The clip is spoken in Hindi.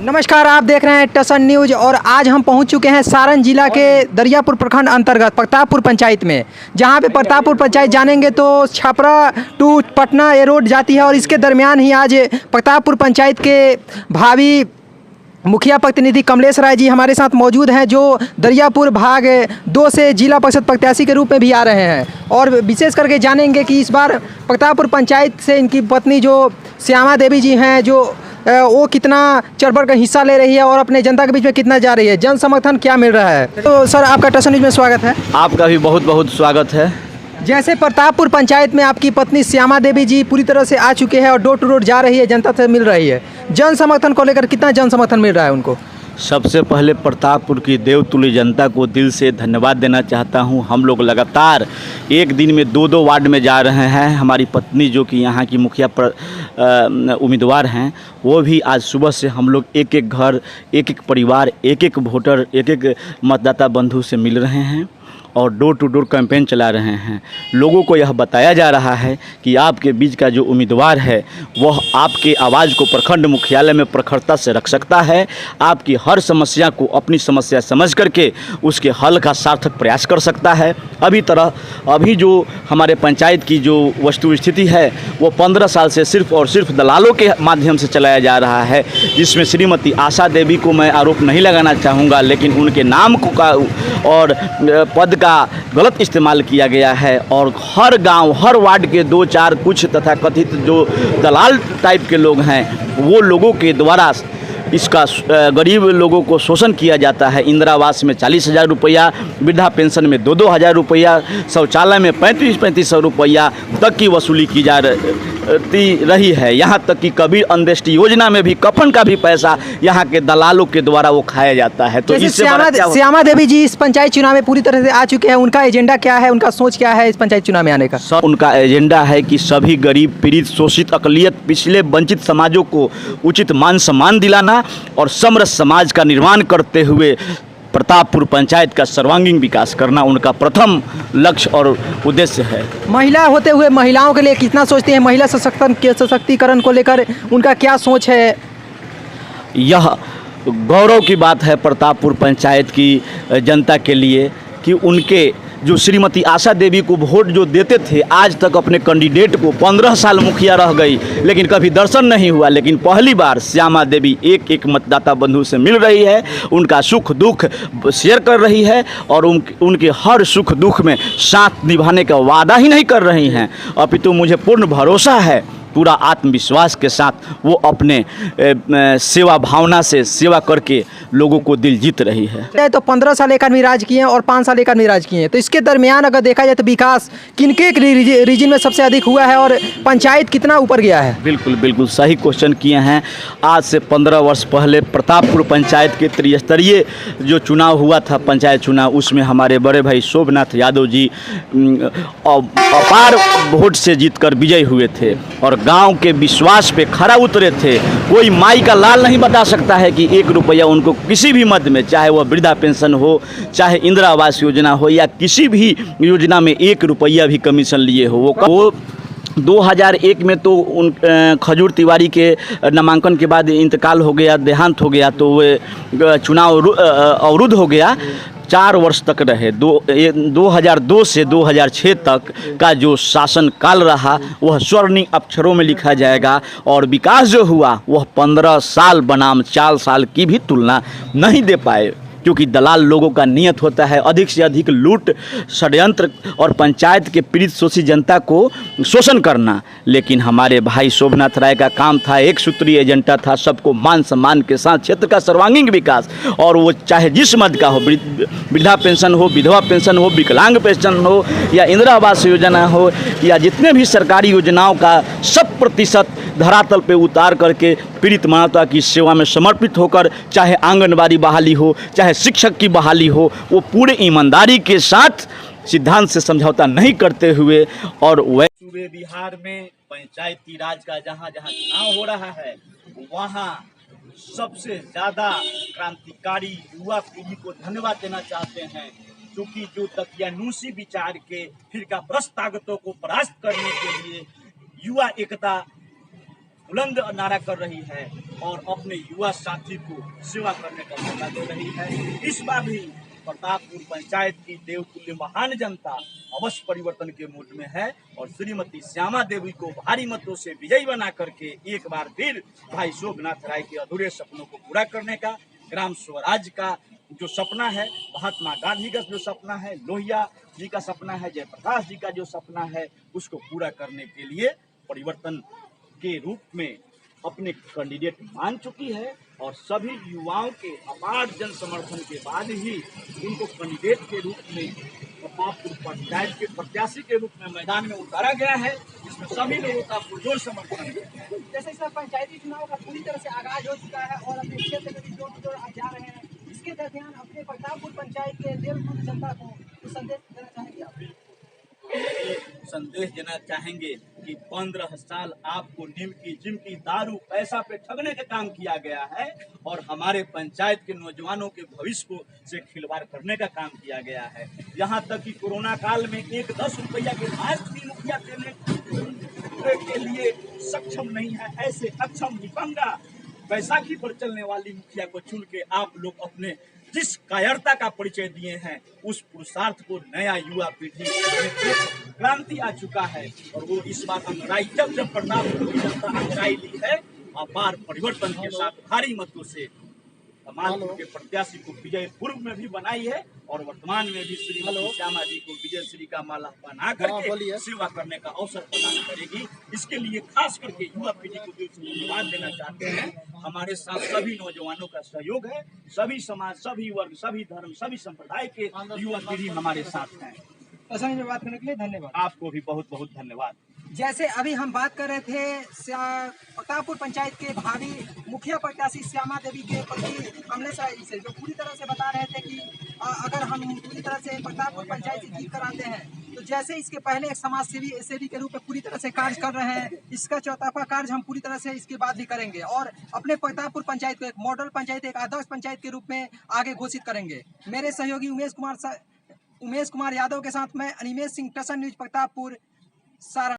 नमस्कार, आप देख रहे हैं टसन न्यूज और आज हम पहुंच चुके हैं सारण जिला के दरियापुर प्रखंड अंतर्गत प्रतापपुर पंचायत में, जहां पे प्रतापपुर पंचायत जानेंगे तो छपरा टू पटना ये रोड जाती है और इसके दरमियान ही आज प्रतापपुर पंचायत के भावी मुखिया प्रतिनिधि कमलेश राय जी हमारे साथ मौजूद हैं, जो दरियापुर भाग 2 से जिला परिषद प्रत्याशी के रूप में भी आ रहे हैं। और विशेष करके जानेंगे कि इस बार प्रतापपुर पंचायत से इनकी पत्नी जो श्यामा देवी जी हैं, जो वो कितना चढ़-बढ़ कर हिस्सा ले रही है और अपने जनता के बीच में कितना जा रही है, जन समर्थन क्या मिल रहा है। तो सर, आपका टसन न्यूज में स्वागत है। आपका भी बहुत बहुत स्वागत है। जैसे प्रतापपुर पंचायत में आपकी पत्नी श्यामा देवी जी पूरी तरह से आ चुके हैं और डोर टू डोर जा रही है, जनता से मिल रही है, जन समर्थन को लेकर कितना जन समर्थन मिल रहा है उनको? सबसे पहले प्रतापपुर की देवतुल्य जनता को दिल से धन्यवाद देना चाहता हूं। हम लोग लगातार एक दिन में 2-2 वार्ड में जा रहे हैं। हमारी पत्नी जो कि यहाँ की मुखिया उम्मीदवार हैं, वो भी आज सुबह से हम लोग एक-एक घर, एक-एक परिवार, एक-एक वोटर, एक-एक मतदाता बंधु से मिल रहे हैं और डोर टू डोर कैंपेन चला रहे हैं। लोगों को यह बताया जा रहा है कि आपके बीच का जो उम्मीदवार है वह आपके आवाज़ को प्रखंड मुख्यालय में प्रखरता से रख सकता है, आपकी हर समस्या को अपनी समस्या समझ करके उसके हल का सार्थक प्रयास कर सकता है। अभी जो हमारे पंचायत की जो वस्तु स्थिति है वो 15 साल से सिर्फ और सिर्फ दलालों के माध्यम से चलाया जा रहा है, जिसमें श्रीमती आशा देवी को मैं आरोप नहीं लगाना चाहूँगा, लेकिन उनके नाम को का और पद का गलत इस्तेमाल किया गया है और हर गांव, हर वार्ड के 2-4 कुछ तथाकथित जो दलाल टाइप के लोग हैं, वो लोगों के द्वारा इसका गरीब लोगों को शोषण किया जाता है। इंदिरा आवास में 40,000 रुपया, वृद्धा पेंशन में 2-2 हज़ार रुपया, शौचालय में 35-35 रुपया तक की वसूली की जा रही है। यहाँ तक कि कबीर अंत्येष्टि योजना में भी कफन का भी पैसा यहाँ के दलालों के द्वारा वो खाया जाता है। तो इससे श्यामा देवी जी इस पंचायत चुनाव में पूरी तरह से आ चुके हैं, उनका एजेंडा क्या है, उनका सोच क्या है इस पंचायत चुनाव में आने का? उनका एजेंडा है कि सभी गरीब, पीड़ित, शोषित, अकलियत, पिछले वंचित समाजों को उचित मान सम्मान दिलाना और समरस समाज का निर्माण करते हुए प्रतापपुर पंचायत का सर्वांगीण विकास करना उनका प्रथम लक्ष्य और उद्देश्य है। महिला होते हुए महिलाओं के लिए कितना सोचते हैं, महिला सशक्तिकरण को लेकर उनका क्या सोच है? यह गौरव की बात है प्रतापपुर पंचायत की जनता के लिए कि उनके जो श्रीमती आशा देवी को वोट जो देते थे, आज तक अपने कैंडिडेट को 15 साल मुखिया रह गई लेकिन कभी दर्शन नहीं हुआ, लेकिन पहली बार श्यामा देवी एक मतदाता बंधु से मिल रही है, उनका सुख दुख शेयर कर रही है और उनके हर सुख दुख में साथ निभाने का वादा ही नहीं कर रही हैं, अपितु मुझे पूर्ण भरोसा है, पूरा आत्मविश्वास के साथ वो अपने सेवा भावना से सेवा करके लोगों को दिल जीत रही है। तो 15 साल एक आदमी राज किए हैं और 5 साल एक आदमी राज किए हैं, तो इसके दरमियान अगर देखा जाए तो विकास किनके रीजन में सबसे अधिक हुआ है और पंचायत कितना ऊपर गया है? बिल्कुल सही क्वेश्चन किए हैं। आज से 15 वर्ष पहले प्रतापपुर पंचायत के त्रिस्तरीय जो चुनाव हुआ था, पंचायत चुनाव, उसमें हमारे बड़े भाई शोभनाथ यादव जी अपार वोट से जीतकर विजयी हुए थे और गांव के विश्वास पे खरा उतरे थे। कोई माई का लाल नहीं बता सकता है कि 1 रुपया उनको किसी भी मद में, चाहे वह वृद्धा पेंशन हो, चाहे इंदिरा आवास योजना हो या किसी भी योजना में 1 रुपया भी कमीशन लिए हो। वो 2001 में तो खजूर तिवारी के नामांकन के बाद इंतकाल हो गया, देहांत हो गया, तो वे चुनाव अवरुद्ध हो गया। 4 वर्ष तक रहे। 2002 से 2006 तक का जो शासन काल रहा वह स्वर्णिम अक्षरों में लिखा जाएगा और विकास जो हुआ वह 15 साल बनाम 4 साल की भी तुलना नहीं दे पाए, क्योंकि दलाल लोगों का नियत होता है अधिक से अधिक लूट, षड्यंत्र और पंचायत के पीड़ित शोषित जनता को शोषण करना। लेकिन हमारे भाई शोभनाथ राय का काम था, एक सूत्रीय एजेंडा था, सबको मान सम्मान के साथ क्षेत्र का सर्वांगीण विकास, और वो चाहे जिस मद का हो, वृद्धा पेंशन हो, विधवा पेंशन हो, विकलांग पेंशन हो या इंदिरा आवास योजना हो या जितने भी सरकारी योजनाओं का 100% धरातल पे उतार करके पीड़ित मानवता की सेवा में समर्पित होकर, चाहे आंगनबाड़ी बहाली हो, चाहे शिक्षक की बहाली हो, वो पूरे ईमानदारी के साथ सिद्धांत से समझौता नहीं करते हुए और पूरे बिहार में पंचायती राज का जहाँ जहाँ चुनाव हो रहा है वहाँ सबसे ज्यादा क्रांतिकारी युवा पीढ़ी को धन्यवाद देना चाहते हैं, क्योंकि जो तकियानूसी विचार के फिरका प्रस्त ताकतों को परास्त करने के लिए युवा एकता बुलंद नारा कर रही है। और अपने युवा साथी को सेवा करने का मौका दे रही है। इस बार भी प्रतापपुर पंचायत की देवतुल्य महान जनता अवश्य परिवर्तन के मूड में है और श्रीमती श्यामा देवी को भारी मतों से विजयी बना करके एक बार फिर भाई शोभनाथ राय के अधूरे सपनों को पूरा करने का, ग्राम स्वराज का जो सपना है, महात्मा गांधी का जो सपना है, लोहिया जी का सपना है, जयप्रकाश जी का जो सपना है, उसको पूरा करने के लिए परिवर्तन के रूप में अपने कैंडिडेट मान चुकी है और सभी युवाओं के अपार जन समर्थन के बाद ही उनको कैंडिडेट के रूप में प्रतापपुर पंचायत के प्रत्याशी के रूप में मैदान में उतारा गया है, जिसमें सभी लोगों का पुरजोर समर्थन है। जैसे सर पंचायती चुनाव का पूरी तरह से आगाज हो चुका है और अपने क्षेत्र में भी जोर जा रहे हैं, इसके दरमियान अपने प्रतापपुर पंचायत के देवतुल्य जनता को कुछ संदेश देना चाहेंगे आप? संदेश देना चाहेंगे कि 15 साल आपको नीम की जिम की दारू पैसा पे ठगने का काम किया गया है और हमारे पंचायत के नौजवानों के भविष्य को से खिलवाड़ करने का काम किया गया है। यहाँ तक कि कोरोना काल में एक 10 रुपया के मास्क भी मुखिया देने के लिए सक्षम नहीं है। ऐसे अक्षम निपंगा बैसाखी पर चलने वाली मुखिया को चुन के आप लोग अपने जिस कायरता का परिचय दिए हैं, उस पुरुषार्थ को नया युवा पीढ़ी में क्रांति आ चुका है और वो इस बार अंगड़ाई जब प्रतापपुर की जनता अंगड़ाई ली है, अपार परिवर्तन के साथ भारी मतों से समाजपुर के प्रत्याशी को विजय पूर्व में भी बनाई है और वर्तमान में भी श्री श्यामा जी को विजय श्री का माला बना करके सेवा करने का अवसर प्रदान करेगी। इसके लिए खास करके युवा पीढ़ी को दिल से धन्यवाद देना चाहते हैं। हमारे साथ सभी नौजवानों का सहयोग है, सभी समाज, सभी वर्ग, सभी धर्म, सभी संप्रदाय के युवा पीढ़ी हमारे साथ हैं। असंग में बात करने के लिए धन्यवाद। आपको भी बहुत बहुत धन्यवाद। जैसे अभी हम बात कर रहे थे प्रतापपुर पंचायत के भावी मुखिया प्रत्याशी श्यामा देवी के पति कमलेश राय से, जो पूरी तरह से बता रहे थे कि अगर हम पूरी तरह से प्रतापपुर पंचायत से जीत कर आते हैं तो जैसे इसके पहले एक समाज सेवी के रूप में पूरी तरह से कार्य कर रहे हैं, इसका चौथापा कार्य हम पूरी तरह से इसके बाद भी करेंगे और अपने प्रतापपुर पंचायत को एक मॉडल पंचायत, एक आदर्श पंचायत के रूप में आगे घोषित करेंगे। मेरे सहयोगी उमेश कुमार यादव के साथ मैं अनिमेश सिंह, टसन न्यूज, प्रतापपुर, सारण।